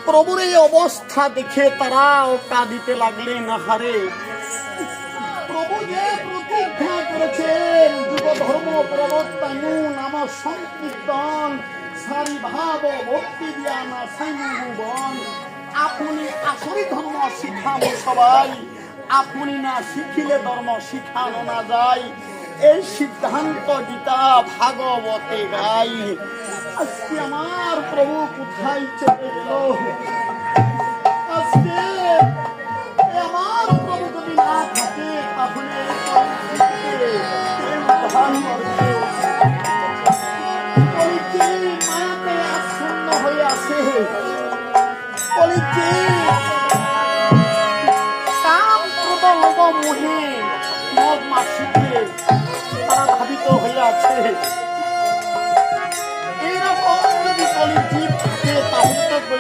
প্রভুর এই অবস্থা দেখে তারাও কাঁদিতে লাগলেন। হারে, প্রভু যে প্রতিজ্ঞা করেছেন, যুগ ধর্ম প্রবর্তনু নাম সংকীর্তন সারি ভাব ভক্তি জ্ঞান সাইবন, আপনি আসরি ধর্ম শিখাবো সবাই, আপনি না শিখিলে ধর্ম শিখানো না যায়, এই সিদ্ধান্ত গীতা ভাগবতে গাই। আজকে আমার প্রভু কোথায় চলে গেল? আজকে আমার প্রভু যদি না থাকে তাহলে মায়াতে আচ্ছন্ন হয়ে আছে, কাম ক্রোধ লোভ মোহে মদ মাসিকে তারা ধাবিত হয়ে আছে। এইরকম যদি কলিজীব থাকে তাহলে তো